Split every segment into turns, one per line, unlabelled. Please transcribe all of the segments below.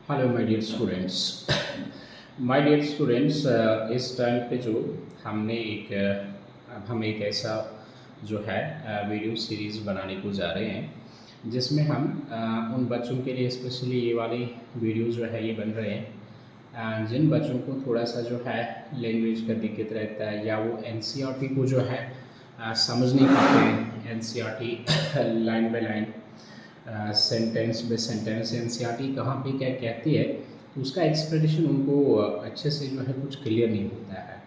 Hello my dear students. My dear students, इस time पे जो हमने अब हम एक ऐसा जो है वीडियो सीरीज़ बनाने को जा रहे हैं जिसमें हम उन बच्चों के लिए स्पेशली ये वाली वीडियो जो है ये बन रहे हैं जिन बच्चों को थोड़ा सा जो है लैंग्वेज का दिक्कत रहता है या वो एनसीईआरटी को जो है समझ नहीं पाते हैं। NCERT line by line, sentence by sentence NCERT कहाँ पे क्या कहती है, तो उसका एक्सप्लेनेशन उनको अच्छे से जो है कुछ क्लियर नहीं होता है।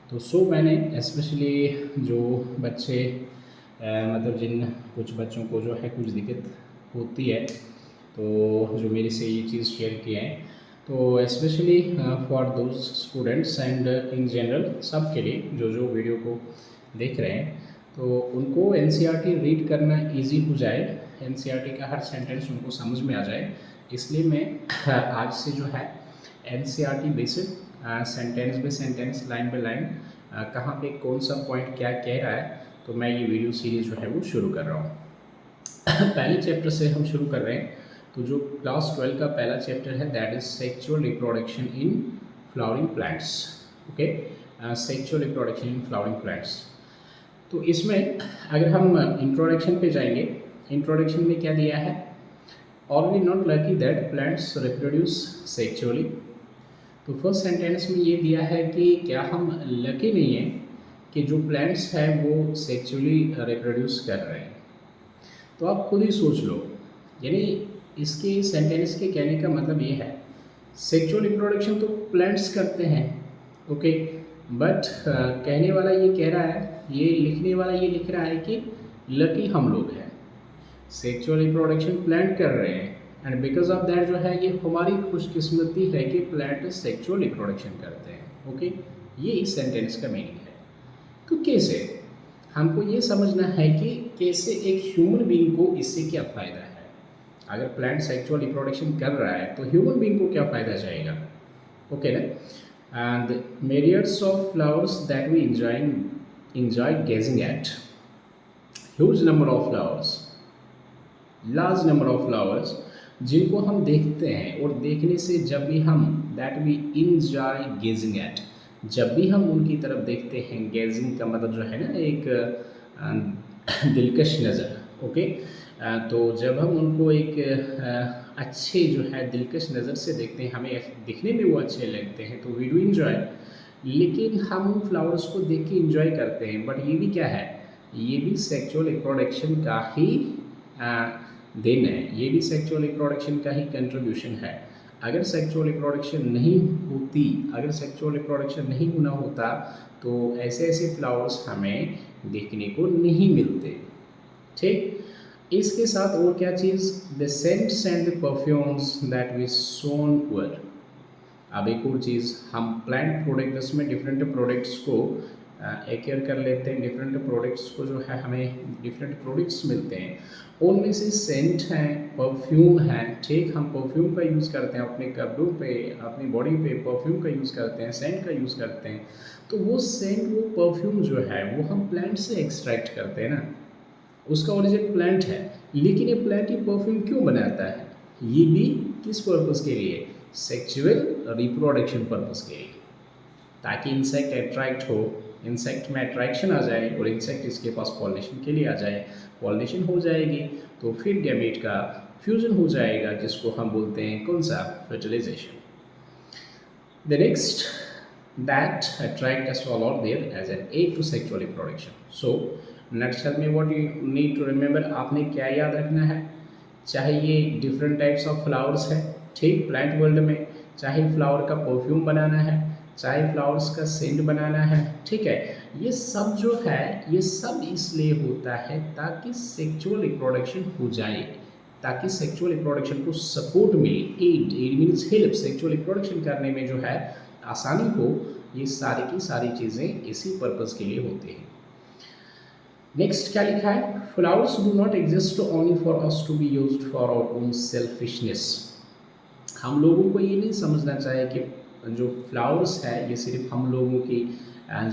तो मैंने स्पेशली जो बच्चे मतलब जिन कुछ बच्चों को जो है कुछ दिक्कत होती है, तो जो मेरे से ये चीज़ शेयर किए हैं, तो specially for those students and in general सब के लिए जो जो वीडियो को देख रहे हैं, तो उनको एनसीईआरटी रीड करना इजी हो जाए, एनसीईआरटी का हर सेंटेंस उनको समझ में आ जाए। इसलिए मैं आज से जो है NCERT basic sentence by sentence, line by line, कहाँ पे कौन सा पॉइंट क्या कह रहा है, तो मैं ये वीडियो सीरीज़ जो है वो शुरू कर रहा हूँ। पहले चैप्टर से हम शुरू कर रहे हैं। तो जो क्लास 12 का पहला चैप्टर है that is sexual reproduction in flowering plants. Okay, sexual reproduction in flowering plants. तो इसमें अगर हम इंट्रोडक्शन पे जाएंगे, इंट्रोडक्शन में क्या दिया है, already not lucky that plants reproduce sexually. तो फर्स्ट सेंटेंस में ये दिया है कि क्या हम लकी नहीं हैं कि जो प्लांट्स हैं वो सेक्सुअली रिप्रोड्यूस कर रहे हैं। तो आप खुद ही सोच लो, यानी इसके सेंटेंस के कहने का मतलब ये है सेक्सुअल रिप्रोडक्शन तो प्लांट्स करते हैं, ओके, बट कहने वाला ये कह रहा है, ये लिखने वाला ये लिख रहा है कि लकी हम लोग हैं, सेक्सुअल रिप्रोडक्शन प्लांट कर रहे हैं, एंड बिकॉज ऑफ दैट जो है ये हमारी खुशकिस्मती है कि प्लांट सेक्सुअल रिप्रोडक्शन करते हैं। ओके, ये इस सेंटेंस का मीनिंग है। तो कैसे हमको ये समझना है कि कैसे एक ह्यूमन बीइंग को इससे क्या फ़ायदा है। अगर प्लांट सेक्सुअल रिप्रोडक्शन कर रहा है तो ह्यूमन बीइंग को क्या फ़ायदा जाएगा, ओके ना। And myriads of flowers that we enjoy gazing at, huge number of flowers, large number of flowers जिनको हम देखते हैं, और देखने से जब भी हम that we enjoy gazing at, जब भी हम उनकी तरफ देखते हैं, गेजिंग का मतलब जो है ना एक दिलकश नज़र, ओके, तो जब हम उनको एक अच्छे जो है दिलकश नज़र से देखते हैं, हमें दिखने में वो अच्छे लगते हैं, तो वी डू इन्जॉय। लेकिन हम उन फ्लावर्स को देख के इंजॉय करते हैं, बट ये भी क्या है, ये भी सेक्सुअल रिप्रोडक्शन का ही देन है, ये भी सेक्सुअल रिप्रोडक्शन का ही कंट्रीब्यूशन है। अगर सेक्सुअल रिप्रोडक्शन नहीं होती, अगर सेक्सुअल रिप्रोडक्शन नहीं होना होता, तो ऐसे ऐसे फ्लावर्स हमें देखने को नहीं मिलते। ठीक, इसके साथ और क्या चीज़, the scents and the perfumes that we sown were. अब एक और चीज़, हम प्लांट प्रोडक्ट्स में डिफरेंट प्रोडक्ट्स को एक्वायर कर लेते हैं, डिफरेंट प्रोडक्ट्स को जो है हमें डिफरेंट प्रोडक्ट्स मिलते हैं, उनमें से सेंट हैं, परफ्यूम हैं। ठीक, हम परफ्यूम का यूज़ करते हैं अपने कपड़ों पे, अपनी बॉडी पे परफ्यूम का यूज़ करते हैं, सेंट का यूज़ करते हैं। तो वो सेंट, वो परफ्यूम जो है वो हम प्लांट से एक्सट्रैक्ट करते हैं ना, उसका ओरिजिन प्लांट है। लेकिन ये प्लांट ये परफ्यूम क्यों बनाता है, ये भी किस पर्पज़ के लिए, सेक्सुअल रिप्रोडक्शन पर्पज़ के लिए, ताकि इंसेक्ट अट्रैक्ट हो, इंसेक्ट में अट्रैक्शन आ जाए और इंसेक्ट इसके पास पॉलिनेशन के लिए आ जाए। पॉलिनेशन हो जाएगी तो फिर गैमेट का फ्यूजन हो जाएगा, जिसको हम बोलते हैं कौन सा, fertilisation. The next that attract us all out there as an aid to sexual reproduction. So nutshell में what you need to remember, आपने क्या याद रखना है, चाहे ये डिफरेंट टाइप्स ऑफ फ्लावर्स है, ठीक, प्लांट वर्ल्ड में, चाहे फ्लावर का परफ्यूम बनाना है, चाहे फ्लावर्स का सेंट बनाना है, ठीक है, ये सब जो है ये सब इसलिए होता है ताकि सेक्सुअल रिप्रोडक्शन हो जाए, ताकि सेक्सुअल रिप्रोडक्शन को सपोर्ट मिले। Aid means help, sexual reproduction करने में जो है आसानी हो, ये सारी की सारी चीज़ें इसी पर्पज़ के लिए होती हैं। नेक्स्ट क्या लिखा है, flowers do not exist only for us to be used for our own selfishness. हम लोगों को ये नहीं समझना चाहिए कि जो फ्लावर्स है ये सिर्फ हम लोगों की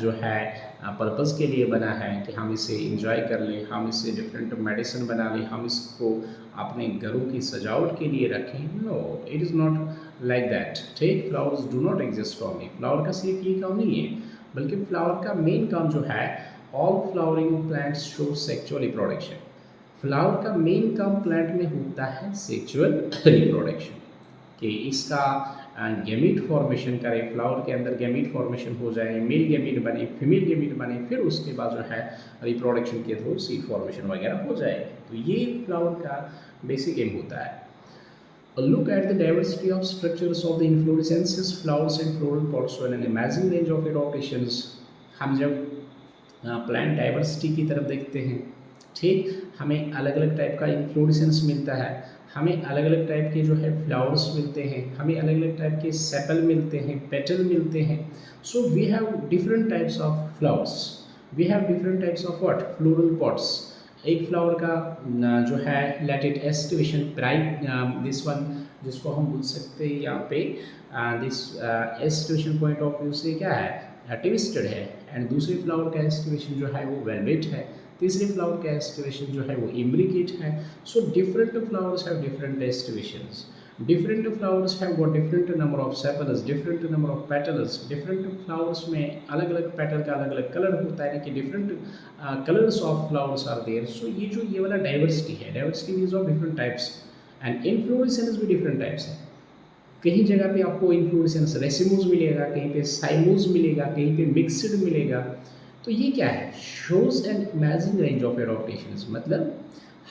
जो है पर्पज़ के लिए बना है कि हम इसे इंजॉय कर लें, हम इससे डिफरेंट मेडिसिन बना लें, हम इसको अपने घरों की सजावट के लिए रखें। No, it is not like that. ठीक, flowers do not exist only. Flower का सिर्फ ये काम नहीं है, बल्कि फ्लावर का मेन काम जो है, all flowering plants show sexual reproduction. Flower का मेन काम प्लांट में होता है सेक्सुअल रिप्रोडक्शन, कि इसका गैमीट फॉर्मेशन करे, फ्लावर के अंदर गैमीट फॉर्मेशन हो जाए, मेल गैमीट बने, फीमेल गैमीट बने, फिर उसके बाद जो है रिप्रोडक्शन के थ्रू सीड फॉर्मेशन वगैरह हो जाए। तो ये फ्लावर का बेसिक एम होता है। A look at the diversity of structures of the inflorescences, flowers and floral pods show an amazing range of adaptations। हम जब प्लांट डाइवर्सिटी की तरफ देखते हैं, ठीक, हमें अलग अलग टाइप का इन्फ्लोरेसेंस मिलता है, हमें अलग अलग टाइप के जो है फ्लावर्स मिलते हैं, हमें अलग अलग टाइप के सेपल मिलते हैं, पेटल मिलते हैं। So we have different types of flowers, we have different types of what, floral parts. एक फ्लावर का जो है लेटेड एस्टिवेशन ब्राइट, दिस वन जिसको हम बोल सकते हैं यहाँ पे, this aestivation point of view से क्या है, ट्विस्टेड है। एंड दूसरे फ्लावर का एस्टिवेशन जो है वो वेलवेट है, तीसरे फ्लावर का एस्टिवेशन जो है वो इम्ब्रिकेट है। So different flowers have different aestivations, different flowers have got different number of sepals, different number of petals. Different flowers में अलग अलग पेटल का अलग अलग कलर होता है, कि different colours of flowers are there. So ये जो ये वाला डाइवर्सिटी है, diversity means of different types, and inflorescence भी डिफरेंट टाइप्स है। कहीं जगह पे आपको इन्फ्लोरेसेंस रेसिमोज मिलेगा, कहीं पे साइमोज मिलेगा, कहीं पे मिक्सड मिलेगा। तो ये क्या है, shows an amazing range of adaptations. मतलब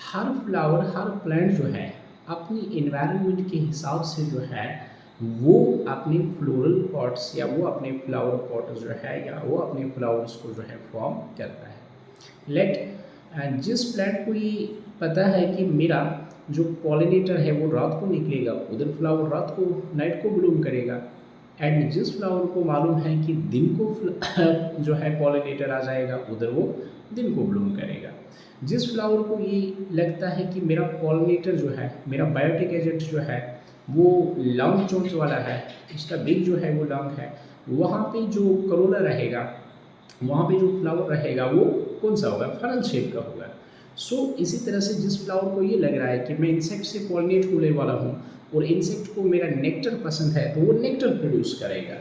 हर फ्लावर, हर प्लांट जो है अपनी इन्वायरमेंट के हिसाब से जो है वो अपने फ्लोरल पॉट्स या वो अपने फ्लावर पॉट जो है या वो अपने फ्लावर्स को जो है फॉर्म करता है। लेट जिस प्लांट को ये पता है कि मेरा जो पॉलिनेटर है वो रात को निकलेगा, उधर फ्लावर रात को, नाइट को ब्लूम करेगा। एंड जिस फ्लावर को मालूम है कि दिन को जो है पॉलिनेटर आ जाएगा, उधर वो दिन को ब्लूम करेगा। जिस फ्लावर को ये लगता है कि मेरा पॉलिनेटर जो है, मेरा बायोटिक एजेंट जो है वो लॉन्ग चोंच वाला है, उसका बिग जो है वो लॉन्ग है, वहाँ पे जो करोला रहेगा, वहाँ पे जो फ्लावर रहेगा वो कौन सा होगा, फनल शेप का होगा। सो इसी तरह से जिस फ्लावर को ये लग रहा है कि मैं इंसेक्ट से पॉलिनेट होने वाला हूँ और इंसेक्ट को मेरा नेक्टर पसंद है, तो वो नेक्टर प्रोड्यूस करेगा।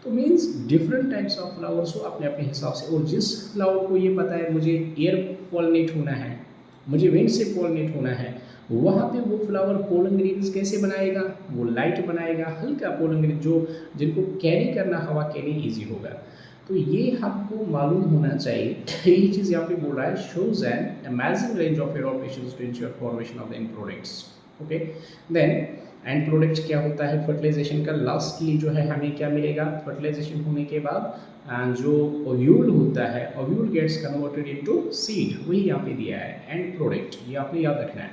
तो means different types of flowers को अपने अपने हिसाब से। और जिस फ्लावर को ये पता है मुझे एयर पॉलिनेट होना है, मुझे विंड से पॉलिनेट होना है, वहाँ पे वो फ्लावर पोलन ग्रेन्स कैसे बनाएगा, वो लाइट बनाएगा, हल्का पोलन ग्रेन जो जिनको कैरी करना हवा के लिए ईजी होगा। तो ये हमको मालूम होना चाहिए। यही चीज़ यहाँ पे बोल रहा है, shows an amazing range of adaptations to ensure formation of the end products. Okay, then end product क्या होता है, फर्टिलाइजेशन का लास्टली जो है हमें क्या मिलेगा, फर्टिलाइजेशन होने के बाद जो ओव्यूल होता है, ovule gets converted into seed, वही यहाँ पे दिया है एंड प्रोडक्ट। ये आपने याद रखना है।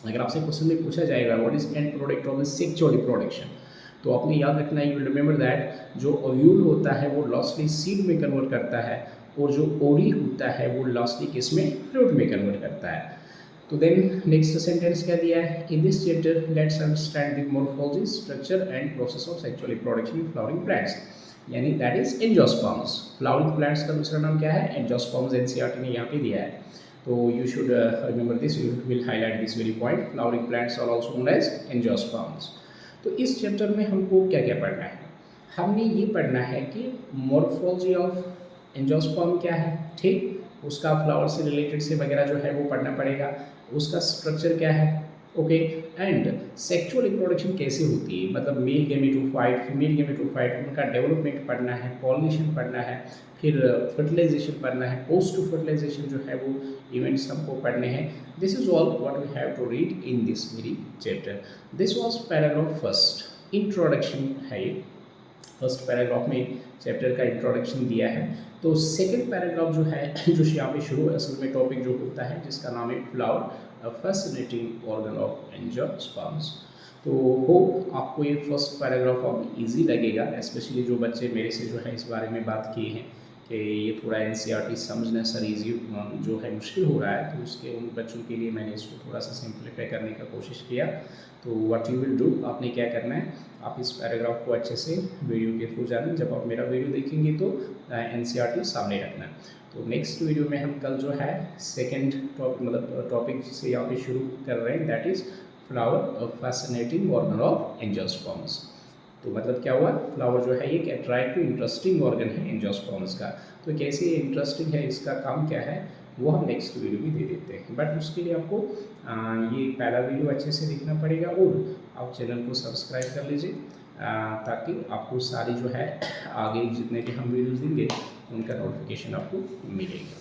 अगर आपसे क्वेश्चन में पूछा जाएगा what is and product of the sexual reproduction, तो आपने याद रखना है, यू विल रिमेंबर दैट जो ओव्यूल होता है वो लास्टली सीड में कन्वर्ट करता है, और जो ओरी होता है वो लास्टली किस में, फ्रूट में कन्वर्ट करता है। तो देन नेक्स्ट सेंटेंस क्या दिया है, in this chapter let's understand the morphology, structure and process of sexual reproduction in flowering plants, यानी that is angiosperms. Flowering plants का दूसरा नाम क्या है, एंजियोस्पर्म्स। एनसीईआरटी ने यहाँ पे दिया है, तो you should remember this, you will highlight this very point, flowering plants are also known as angiosperms। तो इस चैप्टर में हमको क्या क्या पढ़ना है, हमने ये पढ़ना है कि मॉर्फोलॉजी ऑफ एंजियोस्पर्म क्या है, ठीक, उसका फ्लावर से रिलेटेड से वगैरह जो है वो पढ़ना पड़ेगा, उसका स्ट्रक्चर क्या है, ओके, एंड सेक्सुअल रिप्रोडक्शन कैसे होती है, मतलब मेल गेमेटोफाइट, फीमेल गेमेटोफाइट, उनका डेवलपमेंट पढ़ना है, पॉलिनेशन पढ़ना है, फिर फर्टिलाइजेशन पढ़ना है, पोस्ट फर्टिलाइजेशन जो है वो इवेंट्स हमको पढ़ने हैं। This is all what we have to read in this very chapter. This was paragraph first, introduction है ये, फर्स्ट पैराग्राफ में चैप्टर का इंट्रोडक्शन दिया है। तो सेकंड पैराग्राफ जो है जो यहाँ पे शुरू असल में टॉपिक जो होता है जिसका नाम है flower, a fascinating organ of angiosperms. तो होप आपको ये फर्स्ट पैराग्राफ अब इजी लगेगा, स्पेशली जो बच्चे मेरे से जो है इस बारे में बात किए हैं कि ये थोड़ा एनसीईआरटी समझना सर ईजी जो है मुश्किल हो रहा है, तो उसके उन बच्चों के लिए मैंने इसको थोड़ा सा सिंप्लीफाई करने का कोशिश किया। तो व्हाट यू विल डू, आपने क्या करना है, आप इस पैराग्राफ को अच्छे से वीडियो के थ्रू जाना। जब आप मेरा वीडियो देखेंगे तो एनसीईआरटी सामने रखना। तो नेक्स्ट वीडियो में हम कल जो है सेकेंड टॉपिक से यहाँ पे शुरू कर रहे हैं, that is flower fascinating organ of angiosperms. तो मतलब क्या हुआ, फ्लावर जो है एक अट्रैक्टिव इंटरेस्टिंग ऑर्गन है एंजियोस्पर्म्स का। तो कैसे इंटरेस्टिंग है, इसका काम क्या है, वो हम नेक्स्ट वीडियो में दे देते हैं। बट उसके लिए आपको ये पहला वीडियो अच्छे से देखना पड़ेगा और आप चैनल को सब्सक्राइब कर लीजिए, ताकि आपको सारी जो है आगे जितने भी हम वीडियोज़ देंगे उनका नोटिफिकेशन आपको मिलेगा।